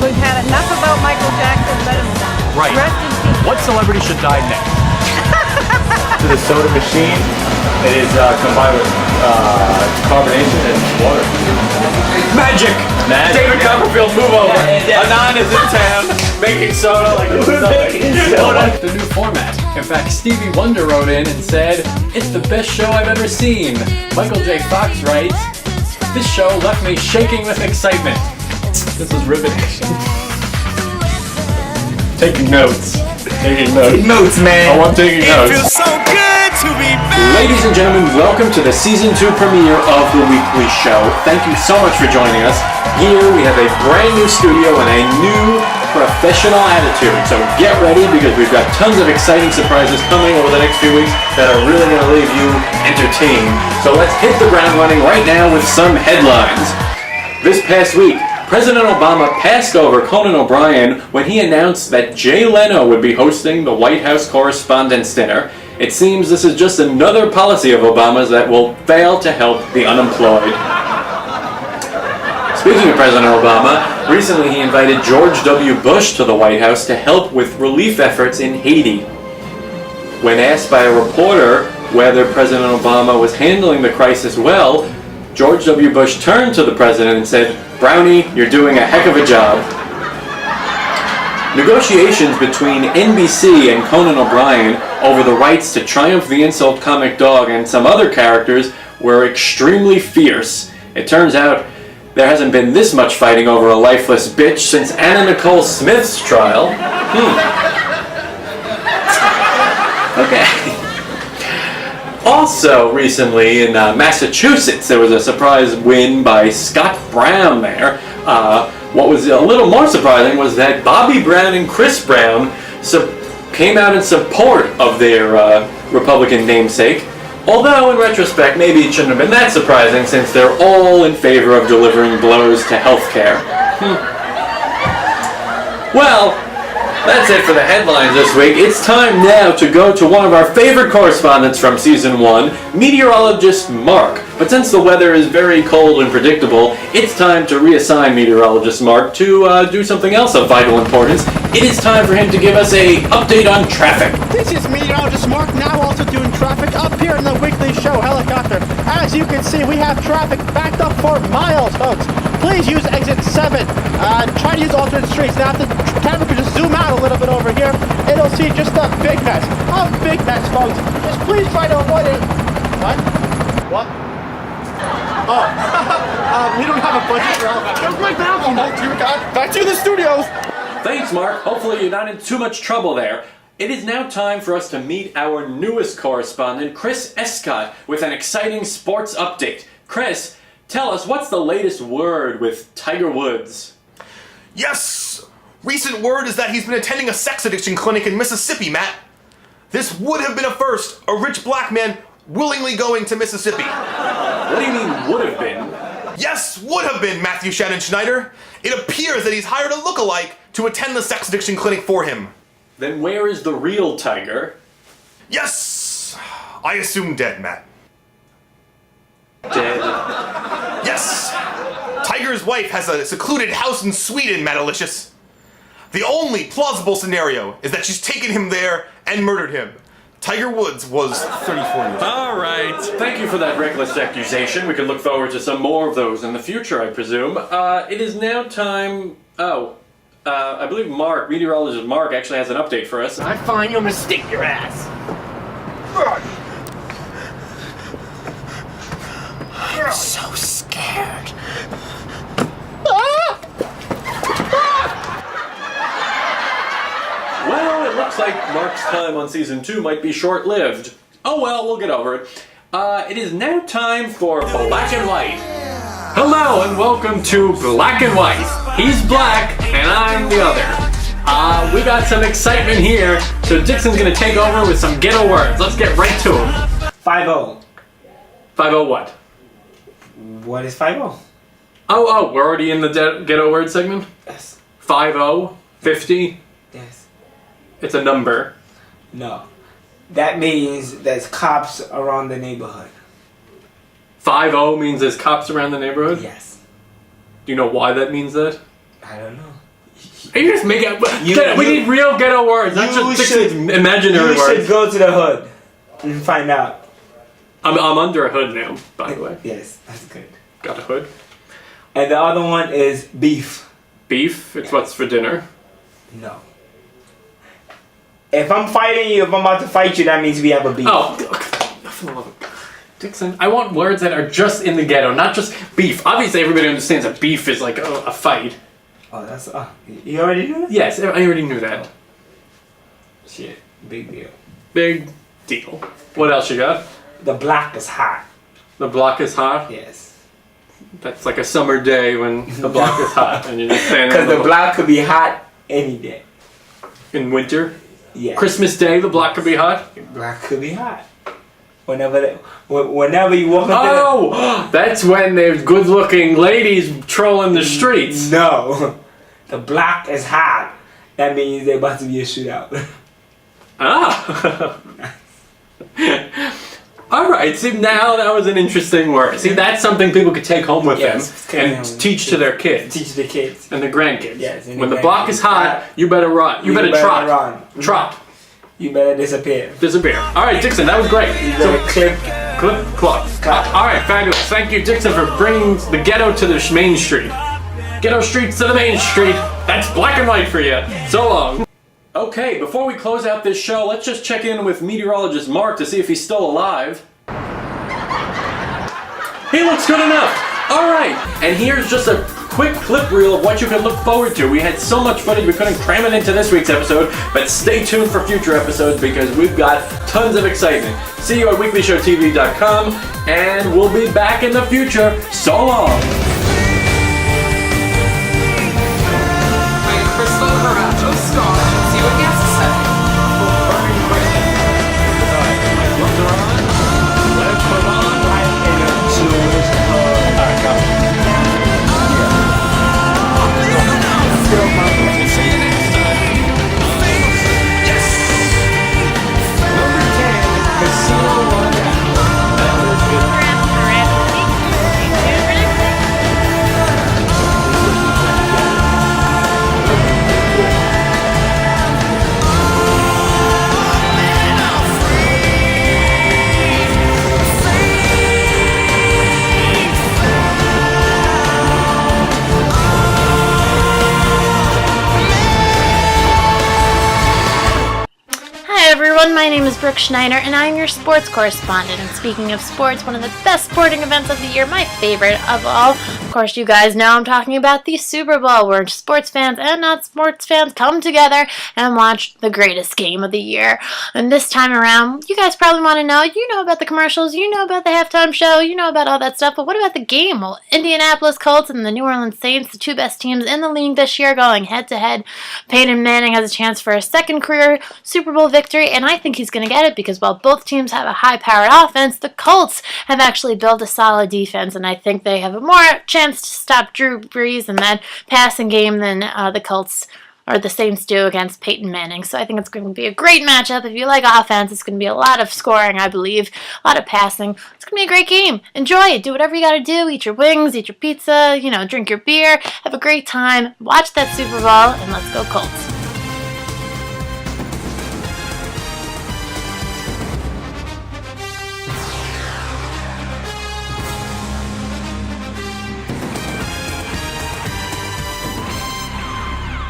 We've had enough about Michael Jackson. Let him Right. rest in peace. What celebrity should die next? To the soda machine, it is combined with carbonation and water. Magic! David Copperfield, move over. Anon is in town, making soda like it's nothing. The new format. In fact, Stevie Wonder wrote in and said, "It's the best show I've ever seen." Michael J. Fox writes, "This show left me shaking with excitement." This is riveting. Taking notes. Take notes, man. Oh, I'm taking notes. It feels so good to be back. Ladies and gentlemen, welcome to the Season 2 premiere of The Weekly Show. Thank you so much for joining us. Here we have a brand new studio and a new professional attitude. So get ready because we've got tons of exciting surprises coming over the next few weeks that are really going to leave you entertained. So let's hit the ground running right now with some headlines. This past week, President Obama passed over Conan O'Brien when he announced that Jay Leno would be hosting the White House Correspondents' Dinner. It seems this is just another policy of Obama's that will fail to help the unemployed. Speaking of President Obama, recently he invited George W. Bush to the White House to help with relief efforts in Haiti. When asked by a reporter whether President Obama was handling the crisis well, George W. Bush turned to the president and said, "Brownie, you're doing a heck of a job." Negotiations between NBC and Conan O'Brien over the rights to Triumph the Insult Comic Dog and some other characters were extremely fierce. It turns out there hasn't been this much fighting over a lifeless bitch since Anna Nicole Smith's trial. Okay. Also, recently in Massachusetts, there was a surprise win by Scott Brown there. What was a little more surprising was that Bobby Brown and Chris Brown came out in support of their Republican namesake. Although, in retrospect, maybe it shouldn't have been that surprising since they're all in favor of delivering blows to healthcare. Well, that's it for the headlines this week. It's time now to go to one of our favorite correspondents from Season 1, meteorologist Mark. But since the weather is very cold and predictable, it's time to reassign meteorologist Mark to do something else of vital importance. It is time for him to give us an update on traffic. This is meteorologist Mark, now also doing traffic up here in the Weekly Show helicopter. As you can see, we have traffic backed up for miles, folks. Please use exit 7. Try to use alternate streets. Now, if the camera could just zoom out a little bit over here, it'll see just a big mess. A big mess, folks. Just please try to avoid it. What? Oh. We don't have a budget for helicopter. Back to the studios. Thanks, Mark. Hopefully you're not in too much trouble there. It is now time for us to meet our newest correspondent, Chris Escott, with an exciting sports update. Chris, tell us, what's the latest word with Tiger Woods? Yes! Recent word is that he's been attending a sex addiction clinic in Mississippi, Matt. This would have been a first. A rich black man willingly going to Mississippi. What do you mean, would have been? Yes, would have been, Matthew Shannon Schneider. It appears that he's hired a lookalike to attend the sex addiction clinic for him. Then where is the real Tiger? Yes! I assume dead, Matt. Dead. Yes! Tiger's wife has a secluded house in Sweden, Mattalicious. The only plausible scenario is that she's taken him there and murdered him. Tiger Woods was 34 years old. All right. Thank you for that reckless accusation. We can look forward to some more of those in the future, I presume. It is now time... I believe meteorologist Mark, actually has an update for us. I find you'll mistake your ass. I'm so scared. Well, it looks like Mark's time on Season 2 might be short-lived. Oh well, we'll get over it. It is now time for Black and White. Hello and welcome to Black and White. He's black and I'm the other. We got some excitement here, so Dixon's gonna take over with some ghetto words. Let's get right to him. 5-0. 5-0 what? What is 5-0? Oh, we're already in the ghetto word segment? Yes. 50, 50. Yes. It's a number. No. That means there's cops around the neighborhood. 50 means there's cops around the neighborhood? Yes. Do you know why that means that? I don't know. You just make it. We need real ghetto words, not just Dixon's imaginary You words. should go to the hood and find out. I'm under a hood now, by the way. Yes, that's good. Got a hood. And the other one is beef. Beef? It's what's for dinner. No. If I'm fighting you, if I'm about to fight you, that means we have a beef. Oh, Dixon, I want words that are just in the ghetto, not just beef. Obviously, everybody understands that beef is like a fight. Oh, that's... you already knew that? Yes, I already knew that. Shit. Big deal. Big deal. What else you got? The block is hot. The block is hot? Yes. That's like a summer day when the block is hot and you're just standing Because the block could be hot any day. in winter. Yes. Christmas Day, the block could be hot. The block could be hot. Whenever you walk up Oh, that's when there's good-looking ladies trolling the streets. No. The block is hot. That means there about to be a shootout. Ah. All right. See, now that was an interesting word. See, that's something people could take home with them and teach to their kids. Teach the kids. And the grandkids. Yes. When the block is hot, you better run. You better trot. Run. Trot. You better disappear. Disappear. All right, Dixon, that was great. You better click. Clip, clock. All right, fabulous. Thank you, Dixon, for bringing the ghetto to the main street. Ghetto streets to the main street. That's black and white for you. So long. Okay, before we close out this show, let's just check in with meteorologist Mark to see if he's still alive. He looks good enough. All right, and here's just a quick clip reel of what you can look forward to. We had so much footage we couldn't cram it into this week's episode, but stay tuned for future episodes because we've got tons of excitement. See you at weeklyshowtv.com, and we'll be back in the future. So long. Crystal Caracho star. See what he has to say. everyone, my name is Brooke Schneider, and I'm your sports correspondent. And speaking of sports, one of the best sporting events of the year, my favorite of all, of course you guys know I'm talking about the Super Bowl, where sports fans and not sports fans come together and watch the greatest game of the year. And this time around, you guys probably want to know, you know about the commercials, you know about the halftime show, you know about all that stuff, but what about the game? Well, Indianapolis Colts and the New Orleans Saints, the two best teams in the league this year, going head-to-head. Peyton Manning has a chance for a second career Super Bowl victory, and I think he's going to get it because while both teams have a high-powered offense, the Colts have actually built a solid defense, and I think they have a more chance to stop Drew Brees in that passing game than the Colts or the Saints do against Peyton Manning. So I think it's going to be a great matchup. If you like offense, it's going to be a lot of scoring, I believe, a lot of passing. It's going to be a great game. Enjoy it. Do whatever you got to do. Eat your wings, eat your pizza, drink your beer. Have a great time. Watch that Super Bowl, and let's go Colts.